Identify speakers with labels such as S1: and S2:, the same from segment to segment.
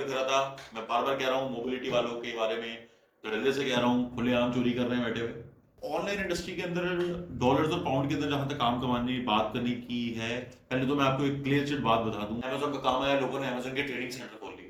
S1: कर रहा था, मैं बार बार कह रहा हूँ मोबिलिटी वालों के बारे में धड़ल्ले से कह रहा हूँ, खुलेआम चोरी कर रहे हैं बैठे हुए। ऑनलाइन इंडस्ट्री के अंदर डॉलर्स और पाउंड के अंदर जहां तक काम कमाने की बात करने की है, पहले तो मैं आपको एक क्लियर चिट बात बता दूं, अमेजोन का काम है, लोगों ने अमेजोन के ट्रेडिंग सेंटर खोल लिए।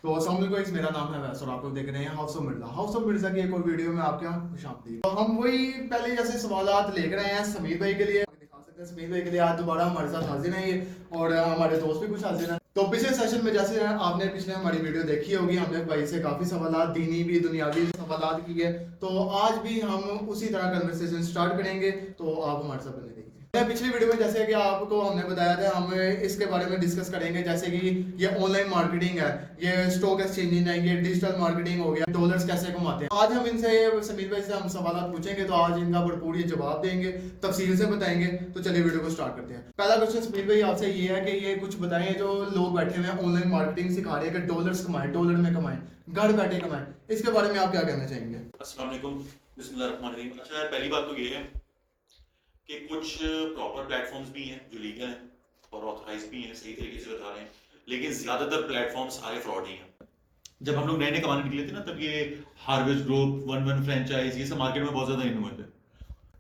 S2: तो अस्सलाम वालेकुम, मेरा नाम है वैस और आप लोग देख रहे हैं house of Mirza. House of Mirza की एक और वीडियो में आपके यहाँ खुशामदीद। तो हम वही पहले जैसे सवालात लेकर आए हैं समीर भाई के लिए, दिखा सकते हैं समीर भाई के लिए आज दोबारा हमारे साथ हाजिर हैं ये, और हमारे दोस्त भी कुछ हाजिर हैं। तो पिछले सेशन में जैसे आपने पिछले हमारी वीडियो देखी होगी, हमने भाई से काफ़ी सवालात दीनी भी दुनियावी सवालात किए, तो आज भी हम उसी तरह कन्वर्सेशन स्टार्ट करेंगे, तो आप हमारे साथ बने रहिए। पिछली वीडियो में जैसे कि आपको हमने बताया था, हम इसके बारे में डिस्कस करेंगे जैसे कि ये ऑनलाइन मार्केटिंग है, ये स्टॉक एक्सचेंजिंग है, ये डिजिटल मार्केटिंग हो गया, डॉलर्स कैसे कमाते हैं। आज हम इनसे समीर भाई से हम सवाल पूछेंगे, तो आज इनका भरपूर ये जवाब देंगे, तफसील से बताएंगे। तो चलिए वीडियो को स्टार्ट करते हैं। पहला क्वेश्चन समीर भाई आपसे ये है कि ये कुछ बताएं, जो लोग बैठे हुए हैं ऑनलाइन मार्केटिंग सिखा रहे हैं कि डॉलर्स कमाएं, डॉलर में कमाएं, घर बैठे कमाएं, इसके बारे में आप क्या कहना चाहेंगे?
S1: अस्सलाम वालेकुम, बिस्मिल्लाहिर्रहमानिर्रहीम। अच्छा, पहली बात तो ये है कि कुछ प्रॉपर प्लेटफॉर्म्स भी हैं जो लीगल हैं और ऑथराइज भी हैं, सही तरीके से बता रहे हैं, लेकिन ज्यादातर प्लेटफॉर्म सारे फ्रॉड ही हैं। जब हम लोग नए नए कमाने निकले थे ना, तब ये harvest group, one one franchise, ये सब मार्केट में बहुत ज्यादा इन हुए थे।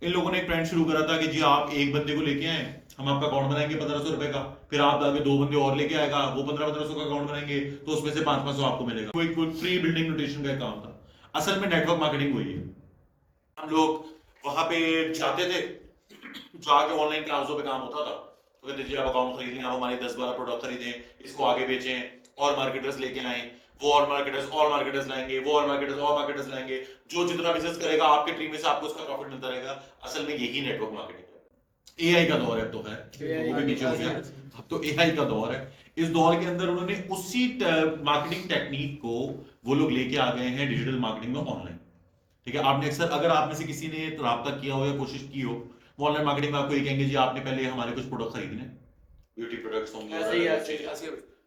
S1: इन लोगों ने एक ट्रेंड शुरू करा था कि जी आप एक बंदे को लेके आए, हम आपका अकाउंट बनाएंगे 1500 रुपए का, फिर आप आगे दो बंदे और लेके आएगा, वो 1500 का अकाउंट बनाएंगे, तो उसमें से 500 आपको मिलेगा। कोई प्री बिल्डिंग नोटेशन का काम था। असल में नेटवर्क मार्केटिंग हुई है। हम लोग वहां पे जाते थे, जाके ऑनलाइन क्लासों पे काम होता था, तो कहते जी आप अकाउंट खरीद लें, आप हमारे 10-12 प्रोडक्ट खरीदें, इसको आगे बेचें, और मार्केटर्स लेके आए, वो और मार्केटर्स लाएंगे, वो और मार्केटर्स लाएंगे, जो जितना बिजनेस करेगा आपके टीम में से आपको उसका प्रॉफिट मिलता रहेगा। असल में यही नेटवर्क मार्केटिंग है। एआई का दौर है, तो है वो भी पीछे हो गया, अब तो एआई का दौर है। इस दौर के अंदर उन्होंने उसी मार्केटिंग टेक्निक को वो लोग लेके आ गए हैं डिजिटल मार्केटिंग में, ऑनलाइन। ठीक है, आपने अक्सर, अगर आप में से किसी ने राब्ता किया हो या कोशिश की हो, वो ऑनलाइन मार्केटिंग में आपको ये कहेंगे जी आपने पहले हमारे कुछ प्रोडक्ट खरीदने, ब्यूटी प्रोडक्ट्स होंगे,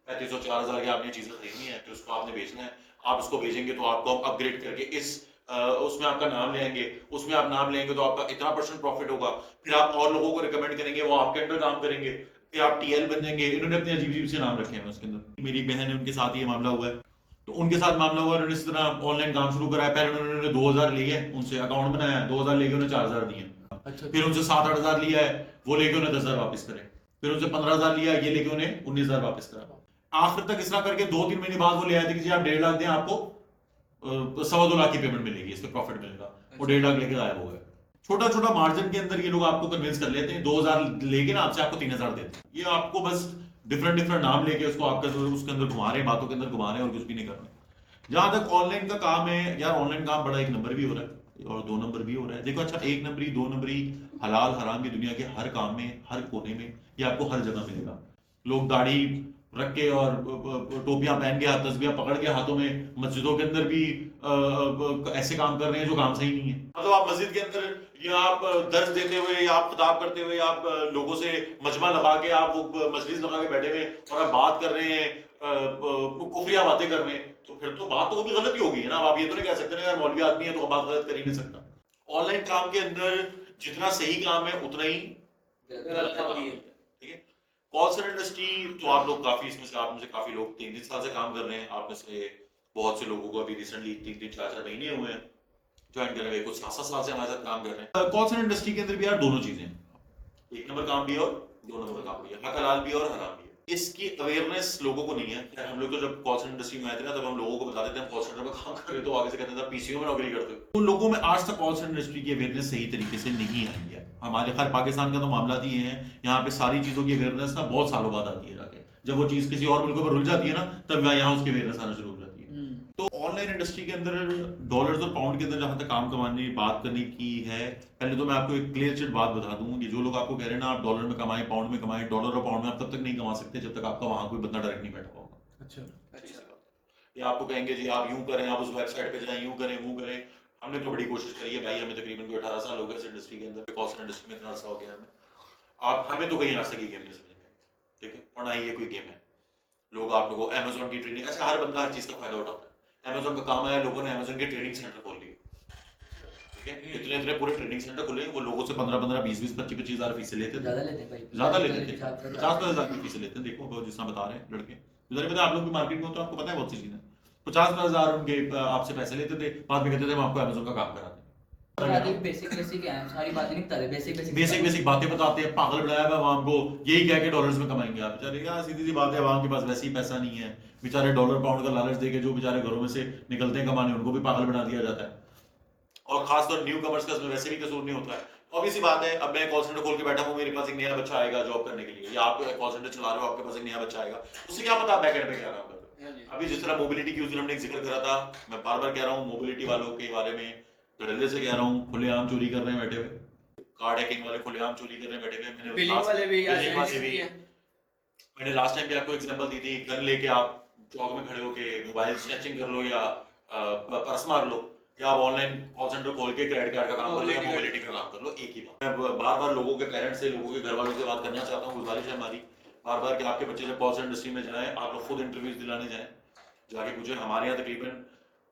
S1: 3500-4000 की आपने चीजें खरीदनी है, फिर उसको आपने बेचना है। आप उसको बेचेंगे तो आपको हम अपग्रेड करके इस उसमें आपका नाम ले आएंगे, उसमें आप नाम लेंगे तो आपका इतना % प्रॉफिट होगा, फिर आप और लोगों को रिकमेंड करेंगे, वो आपके अंडर काम करेंगे, फिर आप टीएल बन जाएंगे। इन्होंने अपने अजीब अजीब से नाम रखे हैं उसके अंदर। मेरी बहन है, उनके साथ ये मामला हुआ है, तो उनके साथ मामला हुआ, उन्होंने इस तरह ऑनलाइन काम शुरू कराया। पहले उन्होंने 2000 लिए, उनसे अकाउंट बनाया, 2000 लेके उन्हें 4000 दिए। अच्छा। फिर उनसे 7-8 लिया है, वो लेके उन्हें 10,000 वापस करे। फिर उनसे 15,000 लिया, ये लेके उन्हें 19,000 वापस करा। आखिर तक इस तरह करके 2-3 महीने बाद वो ले आए थे कि जी आप 1.5 लाख दें, आपको 2.25 लाख की पेमेंट मिलेगी, इस पे प्रॉफिट मिलेगा। वो 1.5 लाख लेके गायब हो गए। छोटा छोटा मार्जिन के अंदर ये लोग आपको कन्विंस कर लेते हैं, 2000 लेके ना आपसे आपको 3000 देते हैं। ये आपको बस डिफरेंट नाम लेके उसको आपका उसके अंदर घुमा रहे हैं, बातों के अंदर घुमा रहे हैं, और कुछ भी नहीं कर रहे। जहां तक ऑनलाइन का काम है यार, ऑनलाइन काम बड़ा 1 नंबर भी हो रहा है और 2 नंबर भी हो रहा है। देखो, अच्छा, 1 नंबरी 2 नंबरी हलाल हराम की दुनिया के हर काम में, हर कोने में ये आपको हर जगह मिलेगा। लोग दाढ़ी रख के और टोपियां पहन के, तस्बीह पकड़ के हाथों में मस्जिदों के अंदर भी ऐसे काम कर रहे हैं जो काम सही नहीं है। मतलब आप मस्जिद के अंदर या आप दर्ज देते हुए या आप खिताब करते हुए आप लोगों से मजमा लगा के, आप वो मजलिस लगा के बैठे हुए और आप बात कर रहे हैं, कुफरिया बातें कर रहे हैं, तो फिर तो बात तो वो भी गलत ही होगी ना। आप ये तो नहीं कह सकते ना यार मौलवी आदमी है तो बात गलत कर ही नहीं सकता। ऑनलाइन काम के अंदर जितना सही काम है उतना ही गलत काम है। ठीक है, कॉल सेंटर इंडस्ट्री तो आप लोग काफी, इसमें से आप में से काफी लोग 3-3 साल से काम कर रहे हैं। आप में से बहुत से लोगों को अभी रिसेंटली 3-3, 4-4 महीने हुए हैं ज्वाइन कर रहे हैं, कुछ 7-7 साल से हमारे साथ काम कर रहे हैं। कॉल सेंटर इंडस्ट्री के अंदर भी यार दोनों चीजें हैं, 1 नंबर काम भी है और 2 नंबर काम भी है, हक हलाल भी है और हराम भी है। इसकी अवेयरनेस लोगों को नहीं है। हम लोग तो जब कॉल सेंटर इंडस्ट्री में आए थे ना, तब हम लोगों को बताते थे हम कॉल सेंटर में काम कर रहे, तो आगे से कहते थे पीसीओ में नौकरी करते हो। उन लोगों में आज तक कॉल सेंटर इंडस्ट्री की अवेयरनेस सही तरीके से नहीं आई है। हमारे खैर पाकिस्तान का तो मामला ये है, यहाँ पे सारी चीजों की अवेयरनेस ना बहुत सालों बाद आती है जाके। जब वो चीज किसी और मुल्कों पर रुल जाती है ना, तब यहाँ उसकी अवेयरनेस आना शुरू हो जाती है। तो ऑनलाइन इंडस्ट्री के अंदर डॉलर्स और पाउंड के अंदर जहां तक काम कमाने की बात करने की है, पहले तो मैं आपको एक क्लियर चिट बात बता दूं कि जो लोग आपको कह रहे हैं ना आप डॉलर में कमाएं, पाउंड में कमाएं, डॉलर और पाउंड में आप तब तक नहीं कमा सकते जब तक आपका वहां कोई बंदा डायरेक्ट नहीं बैठा होगा। अच्छा, या आपको कहेंगे जी आप यूं करें, आप उस वेबसाइट पे जाएं, यूं करें, वो करें। हमने तो बड़ी कोशिश करी है भाई, हमें तकरीबन 18 साल हो गए इस इंडस्ट्री के अंदर, कॉल सेंटर इंडस्ट्री में इतना अर्सा हो गया हमें। आप हमें तो कहीं आज तक ये गेम नहीं समझ में, ठीक है, और ना ही ये कोई गेम है। लोग आप लोगों को अमेजोन की ट्रेनिंग, अच्छा हर बंदा हर चीज का फायदा उठाता है। अमेजोन का काम है, लोगों ने अमेजोन के ट्रेनिंग सेंटर खोल लिए, ठीक है, इतने पूरे ट्रेनिंग सेंटर खोले, वो लोगों से 15-15, 20-20, 25-25 हजार फीस लेते थे, ज्यादा लेते थे, 50-50 हजार की फीस लेते हैं। देखो जिस तरह बता रहे हैं लड़के, बेचारे पता है, आप लोग भी मार्केट में हो तो आपको पता है बहुत सी चीजें। 50,000 उनके आपसे पैसे लेते थे, बाद में कहते थे हम आपको अमेजोन का काम कराते हैं।
S3: बेसिक बेसिक है, सारी बातें नहीं बताते, बेसिक
S1: बेसिक बेसिक बातें बताते हैं, पागल बनाया हुआ आवाम को, यही कह के डॉलर्स में कमाएंगे आप। बेचारे यार सीधी सी बात है, आवाम के पास वैसे ही पैसा नहीं है, बेचारे डॉलर पाउंड का लालच देके जो बेचारे घरों में से निकलते हैं कमाने, उनको भी पागल बना दिया जाता है। और खासतौर न्यू कमर्स का इसमें वैसे भी कसूर नहीं होता है। ऑब्वियस सी बात है, अब मैं कॉल सेंटर खोल के बैठा हूँ, मेरे पास एक नया बच्चा आएगा जॉब करने के लिए, या आप कॉल सेंटर चला रहे हो, आपके पास एक नया बच्चा आएगा, उससे क्या पता आप बैकएंड पे क्या काम करते हो। अभी जिस तरह मोबिलिटी की उस दिन हमने एक जिक्र करा था, मैं बार बार कह रहा हूँ मोबिलिटी वालों के बारे में, धड़ल्ले से कह रहा हूँ, खुलेआम चोरी कर रहे हैं बैठे हुए, कार्ड हैकिंग वाले खुलेआम चोरी कर रहे हैं बैठे हुए। मैंने लास्ट टाइम भी आपको एग्जांपल दी थी, गन लेके आप चौक में खड़े होके मोबाइल स्नैचिंग कर लो या पर्स मार लो, या आप ऑनलाइन कॉल सेंटर खोल के क्रेडिट कार्ड का काम कर लो या मोबिलिटी का काम कर लो, एक ही बात। मैं बार बार लोगों के पेरेंट्स से, लोगों के घर वालों से बात करना चाहता हूँ, गुजारिश है हमारी बार बार कि आपके बच्चे जब कॉल सेंटर इंडस्ट्री में जाएं, आप लोग खुद इंटरव्यूज दिलाने जाएं, जाके पूछे। हमारे यहाँ तकरीबन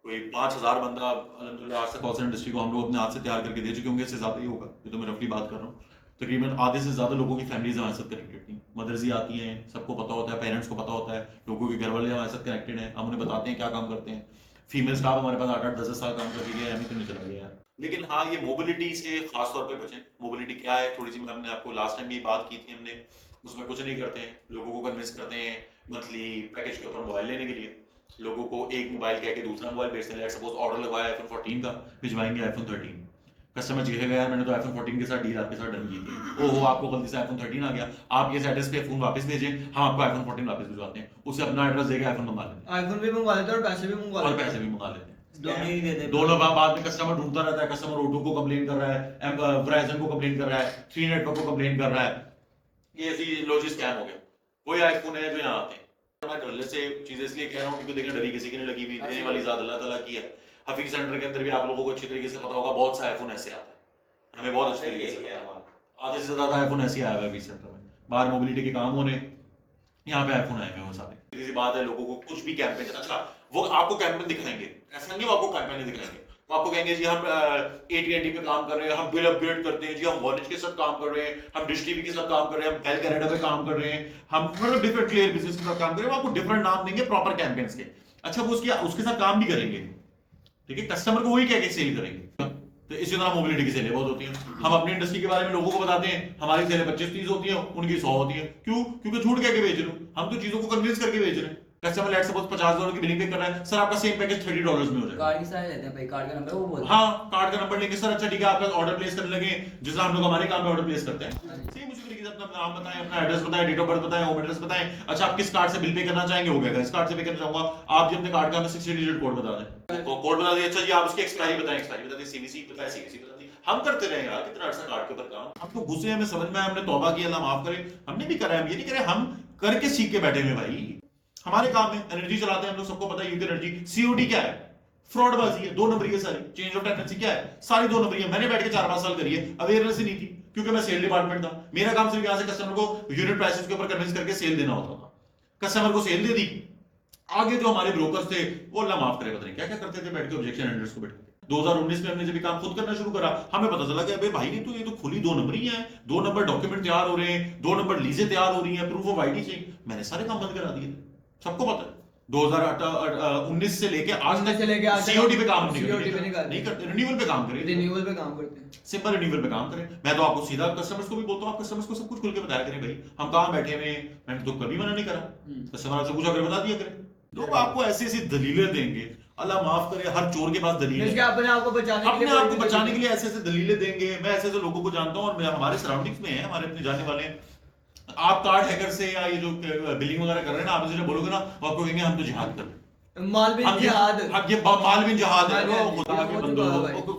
S1: कोई 5,000 बंदा अल्हम्दुलिल्लाह आज तक कॉल सेंटर इंडस्ट्री को हम लोग अपने हाथ से तैयार करके दे चुके होंगे, इससे ज्यादा ही होगा, ये तो मैं रफली बात कर रहा हूँ। तकरीबन आधे से ज्यादा लोगों की फैमिलीज हमारे साथ कनेक्टेड थी, मदर्स ही आती हैं, सबको पता होता है, पेरेंट्स को पता होता है, लोगों के घर वाले हमारे साथ कनेक्टेड हैं, हम उन्हें बताते हैं क्या काम करते हैं। फीमेल स्टाफ हमारे पास 8-8 10 साल काम करके गया, हमें तो नहीं चला गया। लेकिन हाँ, ये मोबिलिटी से खास तौर पे बचें। मोबिलिटी क्या है, थोड़ी सी हमने आपको लास्ट टाइम भी बात की थी हमने, उसमें कुछ नहीं करते हैं, लोगों को कन्विंस करते हैं मंथली पैकेज के ऊपर मोबाइल लेने के लिए, लोगों को एक मोबाइल कह के दूसरा मोबाइल बेचते हैं। सपोज ऑर्डर लगवाया iPhone 14 का, भिजवाएंगे iPhone 13, कस्टमर कहेगा यार मैंने तो iPhone 14 के साथ डील आपके साथ डन की थी, ओहो आपको गलती से iPhone 13 आ गया, आप ये एड्रेस पे फोन वापस भेजें, हम आपको iPhone 14 वापस भिजवाते हैं, उसे अपना एड्रेस देके iPhone मंगा लेते हैं,
S3: आईफोन भी मंगवा लेते हैं और पैसे भी मंगवा लेते
S1: हैं। दोनों बाद में कस्टमर ढूंढता रहता है, कस्टमर O2 को कंप्लेन कर रहा है, Verizon को कंप्लेन कर रहा है, 3 नेटवर्क को कंप्लेन कर रहा है, ये ऐसी लॉजिक स्कैम हो गया। कोई आईफोन है जो यहाँ आते हैं, मैं डरले से चीजें इसलिए कह रहा हूँ क्योंकि देखिए डरी किसी की नहीं लगी हुई, देने वाली ज़ात अल्लाह ताला की है। हफीज सेंटर के अंदर भी आप लोगों को अच्छी तरीके से पता होगा, बहुत सा आईफोन ऐसे आता है, हमें बहुत अच्छी तरीके से पता है, आधे से ज्यादा आईफोन ऐसे आया हुआ है हफीज सेंटर में, बाहर मोबिलिटी के काम होने, यहाँ पे आईफोन आए हुए हैं सारे। सीधी सी बात है, लोगों को कुछ भी कैंपेन, अच्छा वो आपको कैंपेन दिखाएंगे, ऐसा नहीं वो आपको कैंपेन नहीं दिखाएंगे, वो आपको कहेंगे जी हम AT&T पे काम कर रहे हैं, हम बिल अपग्रेड करते हैं जी, हम वॉलेज के साथ काम कर रहे हैं, हम डिश टीवी के साथ काम कर रहे हैं, हम बेल कनाडा पे काम कर रहे हैं, हम मतलब डिफरेंट क्लियर बिजनेस के साथ काम कर रहे हैं, वो आपको डिफरेंट नाम देंगे प्रॉपर कैंपेन्स के। अच्छा वो उसके साथ काम भी करेंगे, ठीक है, कस्टमर को वही कह के सेल करेंगे। तो इसी तरह मोबिलिटी की सेलें बहुत होती हैं, हम अपनी इंडस्ट्री के बारे में लोगों को बताते हैं, हमारी सेलें 25-30 होती हैं, उनकी 100 होती है, क्यों? क्योंकि झूठ कह के बेच रहे हो, हम तो चीजों को कन्विंस करके बेच रहे हैं। कस्टमर लेट सपोज $50 की बिलिंग पे कर रहा है, सर आपका सेम पैकेज $30 में हो जाएगा,
S3: कार्ड की साइज लेते हैं भाई, कार्ड का नंबर वो बोलते हैं।
S1: हाँ कार्ड का नंबर लेंगे, सर अच्छा ठीक है आपका ऑर्डर प्लेस करने लगे, जिस हम लोग हमारे काम में ऑर्डर प्लेस करते हैं, सेम उसी तरीके से अपना नाम बताएं, अपना एड्रेस बताएं, डेट ऑफ बर्थ बताएं, होम एड्रेस बताएं, अच्छा आप किस कार्ड से बिल पे करना चाहेंगे, हो गया इस कार्ड से पे करना चाहूंगा, आप जी अपने कार्ड का हमें 60 डिजिट कोड बता दें, कोड बता दिए, अच्छा जी आप उसकी एक्सपायरी बताएं, एक्सपायरी बता दी, CVC बताएं, CVC बता दी, हम करते रहे यार कितना अर्सा कार्ड के ऊपर काम, हम तो गुस्से हमें समझ में आया, हमने तौबा की, अल्लाह माफ करे, हमने भी करा है, हम ये नहीं करे, हम करके सीख के बैठे हुए भाई, हमारे काम में एनर्जी चलाते हैं हम लोग, सबको पता है यूके एनर्जी, COD क्या है, फ्रॉडबाजी है, 2 नंबरी है सारी, चेंज ऑफ टेंडेंसी क्या है, सारी 2 नंबरी है, मैंने बैठ के 4-5 साल करी है, अवेयरनेस ही नहीं थी, क्योंकि मैं सेल डिपार्टमेंट था, मेरा काम सिर्फ यहाँ से कस्टमर को यूनिट प्राइसेस के ऊपर कन्विंस करके सेल देना होता था, कस्टमर को सेल दे दी, आगे जो हमारे ब्रोकर्स थे वो अल्लाह माफ करे पता नहीं क्या क्या करते थे बैठ के ऑब्जेक्शन हैंडलर्स को बैठ के। 2019 में हमने जब काम खुद करना शुरू करा, हमें पता चला कि अबे भाई ये तो खुली 2 नंबरी है, 2 नंबर डॉक्यूमेंट तैयार हो रहे हैं, 2 नंबर लीजें तैयार हो रही हैं, प्रूफ ऑफ आईडी चाहिए, मैंने सारे काम बंद करा दिए, सबको पता है। 2019 से लेके आज तक COD पे काम नहीं करते, रिन्यूअल पे काम करें, सिंपल रिन्यूअल पे काम करें। मैं तो आपको सीधा कस्टमर्स को भी बोलता हूँ, आप कस्टमर्स को सब कुछ खुल के बताया करें भाई, हम कहाँ बैठे हुए, मैंने तो कभी मना नहीं करा, कस्टमर आपसे पूछा कर बता दिया करें। लोग आपको ऐसी ऐसी दलीलें देंगे, अल्लाह माफ करे, हर चोर के पास दलील है,
S3: अपने आप को
S1: बचाने के लिए ऐसे ऐसे दलीलें देंगे। मैं ऐसे ऐसे लोगों को जानता हूँ और हमारे सराउंडिंग्स में है, हमारे अपने जानने वाले हैं। आप कार्ड हैकर से या ये जो बिलिंग वगैरह कर रहे हैं ना, आप इसे बोलोगे ना, वो आपको कहेंगे हम तो जिहाद कर रहे हैं,
S3: माल बिन जिहाद,
S1: ये माल बिन जिहाद है, खुदा के बंदो,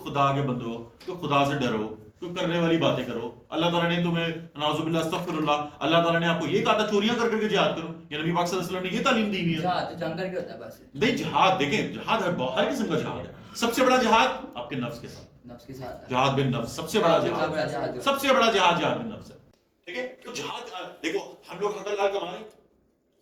S1: खुदा के बंदो, तो खुदा से डरो, तो करने वाली बातें करो। अल्लाह ताला ने तुम्हें नाउजुबिल्लाह अस्तगफिरुल्लाह, अल्लाह ताला ने आपको ये कहा था चोरियां कर करके जिहाद करो, ये नबी पाक सल्लल्लाहु अलैहि वसल्लम ने ये तालीम दी है।
S3: जिहाद जंग करके होता है बस
S1: नहीं, जिहाद देखें, जिहाद हर किस्म का जिहाद है, सबसे बड़ा जिहाद आपके नफ्स के साथ,
S3: नफ्स के साथ,
S1: जिहाद बिन नफ्स सबसे बड़ा जिहाद, सबसे बड़ा जिहाद जिहाद बिन नफ्स है, ठीक है। तो जिहाद देखो, हम लोग हलाल कमाए,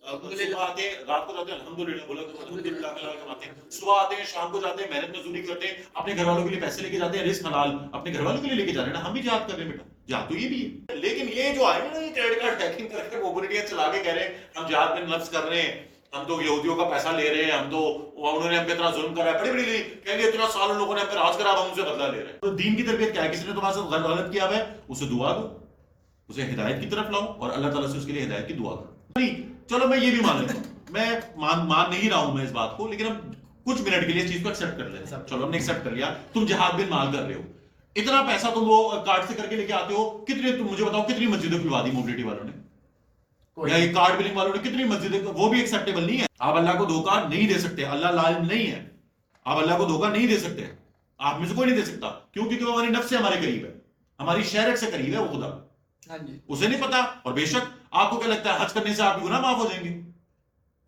S1: सुबह आते हैं, रात को जाते हैं, अल्हम्दुलिल्लाह बोला तो अल्हम्दुलिल्लाह हलाल कमाते हैं, सुबह आते हैं, शाम को जाते हैं, मेहनत मजदूरी करते हैं, अपने घर वालों के लिए पैसे लेके जाते हैं, रिस्क हलाल अपने घर वालों के लिए लेके जा रहे हैं ना, हम भी जिहाद कर रहे हैं बेटा, जिहाद तो ये भी है। लेकिन ये जो आए ना, ये क्रेडिट कार्ड हैकिंग करके मोबिलिटी चला के कह रहे हैं हम जिहाद बिन नफ्स कर रहे हैं, हम तो यहूदियों का पैसा ले रहे हैं, हम तो उन्होंने हम पे इतना जुल्म करा है, बड़ी बड़ी कहेंगे इतना साल उन लोगों ने हम पे राज करा, हम उनसे बदला ले रहे हैं। तो दीन की तरबियत क्या है? किसी ने तुम्हारे साथ गलत किया है, उसे दुआ दो, उसे हिदायत की तरफ लाओ और अल्लाह ताला से उसके लिए हिदायत की दुआ करो। नहीं चलो मैं ये भी मान लेता हूँ, मैं मान नहीं रहा हूं मैं इस बात को, लेकिन हम कुछ मिनट के लिए इस चीज को एक्सेप्ट कर लेते हैं। चलो हमने एक्सेप्ट कर लिया, तुम जिहाद बिन माल कर रहे हो, इतना पैसा तुम वो कार्ड से करके लेके आते हो, कितने तुम मुझे बताओ कितनी मस्जिदें खुलवा दी मोबिलिटी वालों ने, या ये कार्ड बिलिंग वालों ने कितनी मस्जिदें, वो भी एक्सेप्टेबल नहीं है। आप अल्लाह को धोखा नहीं दे सकते, अल्लाह लालिम नहीं है, आप अल्लाह को धोखा नहीं दे सकते, आप में से कोई नहीं दे सकता। क्यों? क्योंकि वो हमारी नफ्स से हमारे करीब है, हमारी शरीयत से करीब है वो खुदा।
S3: हाँ जी।
S1: उसे नहीं पता। और बेशक आपको क्या लगता है हज करने से आपके गुनाह माफ हो जाएंगे?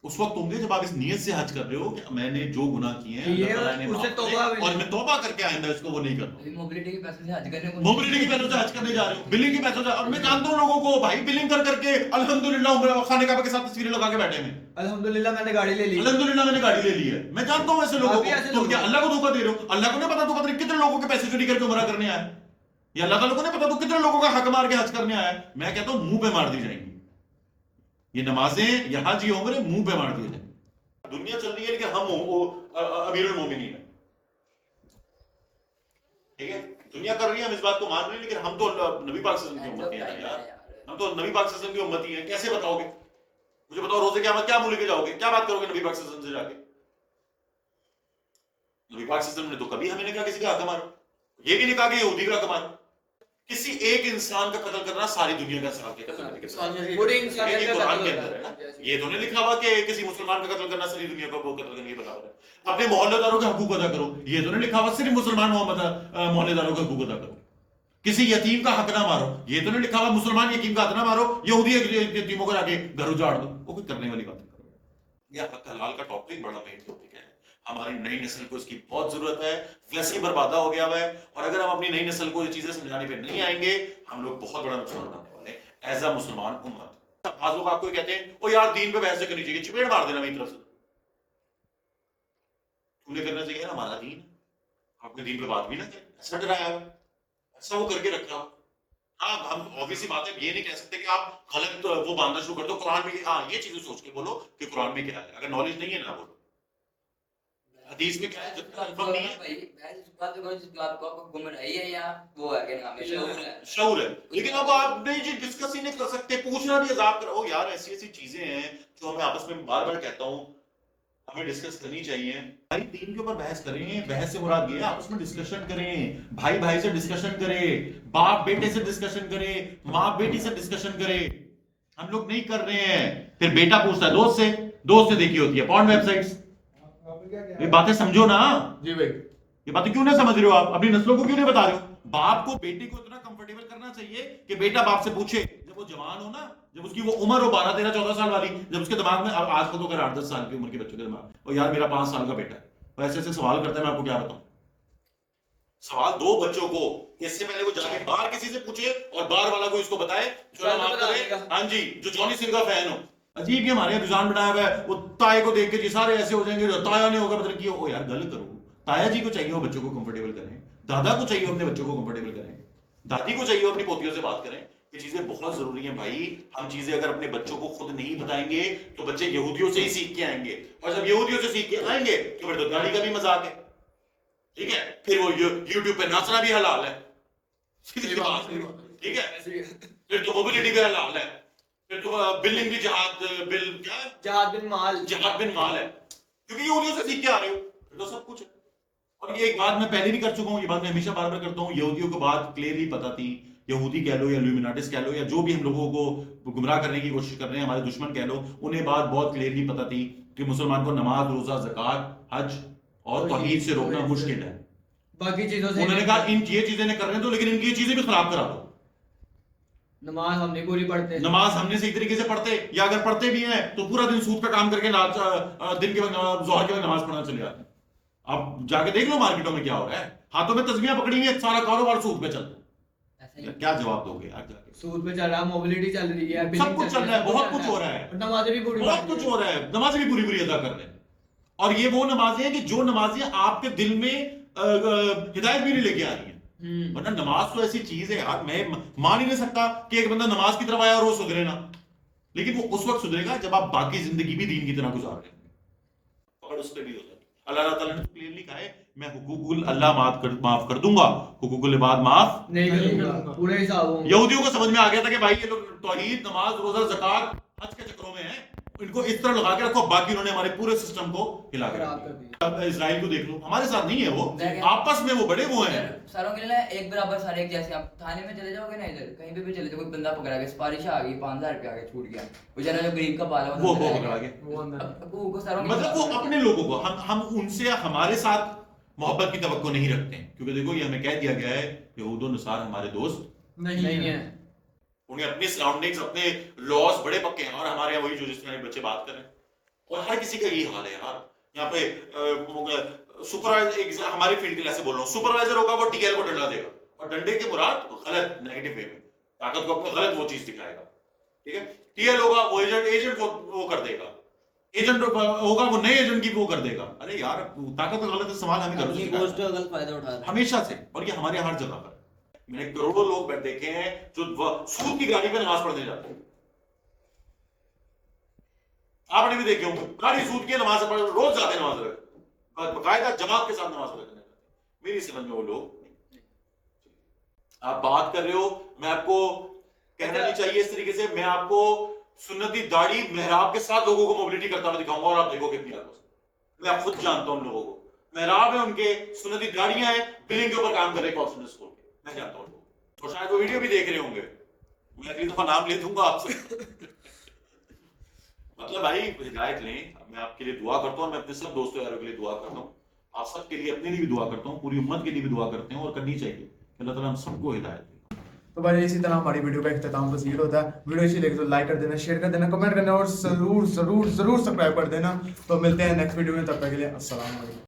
S1: उस वक्त होंगे जब आप इस नियत से हज कर रहे हो कि मैंने जो गुनाह किए हैं
S3: ये
S1: अल्लाह ताला ने
S3: उससे
S1: माफ
S3: तौबा
S1: करे, और मैं तौबा करके आइंदा इसको वो नहीं करता।
S3: मोबिलिटी के पैसे से हज करने को,
S1: मोबिलिटी के पैसों से हज करने जा रहे हो, बिलिंग के पैसों से। और मैं जानता हूं लोगों को भाई बिलिंग कर करके अल्हम्दुलिल्लाह उम्र खाने काबा के साथ तस्वीरें लगा के बैठे हैं,
S3: अल्हम्दुलिल्लाह मैंने गाड़ी ले ली,
S1: अल्हम्दुलिल्लाह मैंने गाड़ी ले ली है। मैं जानता हूं ऐसे लोगों
S3: काफी ऐसे
S1: को। तुम
S3: लोग
S1: क्या
S3: हैं।
S1: अल्लाह को धोखा दे रहे हो? अल्लाह को नहीं पता तो पता नहीं कितने लोगों के पैसे चोरी करके उम्रा करने आया, या अल्लाह ताला को नहीं पता तो कितने लोगों का हक मार के हज करने आया। मैं कहता हूं मुंह पे मार दी जाएंगी ये नमाजें, या हज, ये उम्र मुंह पे मार दी जाएंगी। दुनिया चल रही है लेकिन हम अमीरुल मोमिनीन है, ठीक है? दुनिया कर रही है, हम इस बात को मान रहे हैं, लेकिन हम तो नबी पाक सल्लल्लाहु अलैहि वसल्लम की उम्मती है यार, हम तो नबी पाक सल्लल्लाहु अलैहि वसल्लम की उम्मती है। कैसे बताओगे मुझे? बताओ रोजे क़यामत क्या मुंह लेके जाओगे, क्या बात करोगे नबी पाक सल्लल्लाहु अलैहि वसल्लम से जाके? नबी पाक सल्लल्लाहु अलैहि वसल्लम ने तो कभी हमें नहीं कहा किसी का हक मारो, ये भी नहीं कहा कि यहूदी का हक मारो। किसी एक इंसान का कत्ल करना सारी दुनिया का इंसान के कत्ल करने के साथ,
S3: पूरे इंसान
S1: ये
S3: का
S1: कुरान के
S3: कत्ल
S1: अंदर है ना।
S3: करना।
S1: ये तो नहीं लिखा हुआ कि किसी मुसलमान का कत्ल करना सारी दुनिया को कत्ल करने के बराबर है। अपने मोहल्लेदारों के हकूक अदा करो, ये तो नहीं लिखा हुआ सिर्फ मुसलमान मोहल्लेदारों के हकूक अदा करो। किसी यतीम का हक ना मारो, ये तो नहीं लिखा हुआ मुसलमान यतीम का हक ना मारो, यहूदी यतीमों को जाके घर उजाड़ दो। वो कोई करने वाली बात करो। यह हक हलाल का टॉपिक बड़ा मेन टॉपिक है, हमारी नई नस्ल को इसकी बहुत जरूरत है। वैसे ही बर्बादा हो गया हुआ है, और अगर हम अपनी नई नस्ल को ये चीजें समझाने पे नहीं आएंगे, हम लोग बहुत बड़ा नुकसान उठाने वाले हैं एज अ मुसलमान उम्मत। आज लोग आपको कहते हैं ओ यार दीन पे बहस करनी चाहिए, चपेट मार देना मेरी तरफ से। तुमने करना चाहिए ना, हमारा दीन, अपने दीन पे बात भी ना करें, ऐसा डराया हुआ, ऐसा वो करके रखा हो। हाँ, हम ऑब्वियसली बात है, ये नहीं कह सकते कि आप गलत वो बांधना शुरू कर दो कुरान में। हाँ, ये चीजें सोच के बोलो कि कुरान में क्या है, अगर नॉलेज नहीं है ना बोलो। हदीस में क्या है, जब कंफर्म नहीं है, शऊर है। लेकिन अब आप नहीं जी डिस्कस ही नहीं कर सकते, पूछना भी अजाब करो यार। ऐसी ऐसी चीजें हैं जो हमें आपस में बार बार कहता हूँ हमें डिस्कस करनी चाहिए। भाई दीन के ऊपर बहस करें, बहस से मुराद ये है आपस में डिस्कशन करें, भाई भाई से डिस्कशन करें, बाप बेटे से डिस्कशन करें, माँ बेटी से डिस्कशन करें। हम लोग नहीं कर रहे हैं। फिर बेटा पूछता है दोस्त से, दोस्त से देखी होती है पॉर्न वेबसाइट्स। ये बातें समझो ना
S2: जी भाई,
S1: ये बातें क्यों नहीं समझ रहे हो आप? अपनी नस्लों को क्यों नहीं बता रहे हो? बाप को बेटे को इतना कंफर्टेबल करना चाहिए कि बेटा बाप से पूछे, जब वो जवान हो ना, जब उसकी वो उम्र हो 12, 13, 14 साल वाली, जब उसके दिमाग में, आज तो अगर 8-10 साल की उम्र के बच्चों के दिमाग, और यार मेरा 5 साल का बेटा है, वो ऐसे ऐसे सवाल करता है, मैं आपको क्या बताऊं। सवाल दो बच्चों को, इससे पहले वो जाके बाहर किसी से पूछे और बाहर वाला को इसको बताए, हाँ जी, जो जॉनी सिंह का फैन हो। अजीब ही हमारे रुझान बनाया हुआ है, वो ताए को देख के जी सारे ऐसे हो जाएंगे, ताया नहीं होगा मतलब कि ओ यार गलत करो। ताया जी को चाहिए वो बच्चों को कंफर्टेबल करें, दादा को चाहिए अपने बच्चों को कंफर्टेबल करें, दादी को चाहिए अपनी पोतियों से बात करें। ये चीजें बहुत जरूरी हैं भाई। हम चीजें अगर अपने बच्चों को खुद नहीं बताएंगे तो बच्चे यहूदियों से ही सीख के आएंगे, और जब यहूदियों से सीख के आएंगे तो फिर तो गाड़ी का भी मजाक है, ठीक है? फिर वो यूट्यूब पे नाचना भी हलाल है, ठीक है? फिर तो मोबिलिटी भी हलाल है, फिर तो बिलिंग भी जहाद बिन माल है, क्योंकि यहूदियों से सीख के आ रहे हो, फिर तो सब कुछ है। और ये एक बात मैं पहले भी कर चुका हूं, ये बात मैं हमेशा बार बार करता हूं, यहूदियों को बात क्लियरली पता थी, यहूदी कह लो या इल्यूमिनाटिस कह लो या जो भी हम लोगों को गुमराह करने की कोशिश कर रहे हैं, हमारे दुश्मन कह लो, उन्हें बात बहुत क्लियरली पता थी कि मुसलमान को नमाज, रोजा, ज़कात, हज और तौहीद से रोकना मुश्किल है।
S3: बाकी चीजों से
S1: उन्होंने कहा इन ये चीजें नहीं करने दो, लेकिन इनकी ये चीजें भी खराब करा दो।
S3: नमाज हमने पूरी पढ़ते,
S1: नमाज हमने सही तरीके से पढ़ते, या अगर पढ़ते भी हैं तो पूरा दिन सूद का काम करके दिन के वक्त ज़ोहर के वक्त नमाज पढ़ना चले जाते हैं। अब जाके देख लो मार्केटों में क्या हो रहा है, हाथों में तस्बीहां पकड़ी हुई है, सारा कारोबार सूद पे चलता है। क्या जवाब दोगे आज जाके?
S3: सूद पे चल रहा है, मोबिलिटी चल रही है,
S1: सब कुछ चल रहा है, बहुत कुछ हो रहा है,
S3: नमाजें भी पूरी,
S1: बहुत कुछ हो रहा है, नमाजें भी पूरी पूरी अदा कर रहे हैं। और ये वो नमाजें हैं कि जो नमाजें आपके दिल में हिदायत भी नहीं लेके आ रही है। वरना नमाज तो ऐसी चीज है यार, मैं मान ही नहीं सकता कि एक बंदा नमाज की तरफ आया और वो सुधरे ना, लेकिन वो उस वक्त सुधरेगा जब आप बाकी जिंदगी भी दीन की तरह गुजार रहे हैं, पकड़ उस पर भी होता है। अल्लाह ताला ने क्लियरली कहा है, मैं हुकूकुल अल्लाह माफ कर दूंगा, हुकूकुल इबाद माफ
S3: नहीं
S2: नहीं
S3: करूंगा,
S2: करूंगा।
S3: पूरे हिसाब होंगे।
S1: यहूदियों को समझ में आ गया था कि भाई ये लोग तौहीद, नमाज, रोजा, ज़कात, हज के चक्करों में हैं, इनको इस तरह लगा के रखो, बाकी उन्होंने हमारे पूरे सिस्टम को हिला के
S3: खराब
S1: रख
S3: कर
S1: दिया।
S3: दिया।
S1: अब इजराइल को देख लो, हमारे साथ नहीं है वो,
S4: देखें।
S1: आपस में वो बड़े वो हैं।
S4: सारों के लिए ना एक बराबर सारे एक जैसे। आप थाने में चले जाओगे ना, इधर कहीं पे भी चले जाओ, कोई बंदा पकड़ा गया, सिफारिश आ गई, 5000 रुपया आ गया, छूट गया, बेचारा जो गरीब का बाल है
S1: वो
S4: अंदर
S1: पकड़ा
S4: आएगा।
S1: गया।
S2: वो अंदर
S4: अब वो सारों के
S1: मतलब वो अपने लोगों को, हम उनसे हमारे साथ मोहब्बत की तवक्को नहीं रखते हैं, क्योंकि देखो ये हमें कह दिया गया है, यहूद और नसार हमारे दोस्त
S2: नहीं
S3: नहीं है।
S1: उन्हें अपने सराउंडिंग्स, अपने लॉस बड़े पक्के हैं, और हमारे यहाँ वही जो जिस तरह बच्चे बात कर रहे हैं, और हर किसी का यही हाल है यार। यहाँ पे सुपरवाइजर, हमारी फील्ड के लिए ऐसे बोल रहा हूँ, सुपरवाइजर होगा वो टीएल को डंडा देगा, और डंडे के मुराद गलत नेगेटिव वे में, ताकत को अपने गलत वो चीज दिखाएगा, ठीक है। टीएल होगा वो एजेंट को वो कर देगा, एजेंट होगा वो नए एजेंट की वो कर देगा। अरे यार ताकत का गलत सवाल हमें
S5: अपनी पोस्ट का गलत फायदा उठा रहे हैं।
S1: हमेशा से, और ये हमारे हर जगह पर। मैंने करोड़ों लोग देखे हैं जो सूद की गाड़ी पे नमाज पढ़ने जाते हैं, आपने भी देखे होंगे, गाड़ी सूद की नमाज पढ़, रोज जाते हैं नमाज पढ़ने, बकायदा जमात के साथ नमाज पढ़ने जाते हैं। मेरी समझ में वो लोग, आप बात कर रहे हो, मैं आपको कहना नहीं चाहिए इस तरीके से, मैं आपको सुन्नती दाढ़ी मेहराब के साथ लोगों को मोबिलिटी करता हुआ दिखाऊंगा, और आप देखो कितनी आदत। मैं खुद जानता हूं लोगों को, मेहराब है उनके, सुन्नती दाढ़ियां हैं, बिलिंग के ऊपर काम कर रहे हैं कॉल सेंटर स्कूल के, मैं जानता हूं लोगों को, और शायद वो वीडियो भी देख रहे होंगे, मैं अगली दफा नाम ले दूंगा आपसे। मतलब भाई हिदायत लें। मैं आपके लिए दुआ करता हूँ, मैं अपने सब दोस्तों यारों के लिए दुआ करता हूँ, आप सब के लिए, अपने लिए भी दुआ करता हूँ, पूरी उम्मत के लिए भी दुआ करते हैं, और करनी चाहिए। अल्लाह ताला हम सबको हिदायत दे।
S2: तो भाई इसी तरह हमारी वीडियो का इख्तिताम पसीर होता है। वीडियो अच्छी लगे तो लाइक कर देना, शेयर कर देना, कमेंट करना, और जरूर जरूर जरूर सब्सक्राइब कर देना। तो मिलते हैं नेक्स्ट वीडियो में, तब तक के लिए अस्सलाम वालेकुम।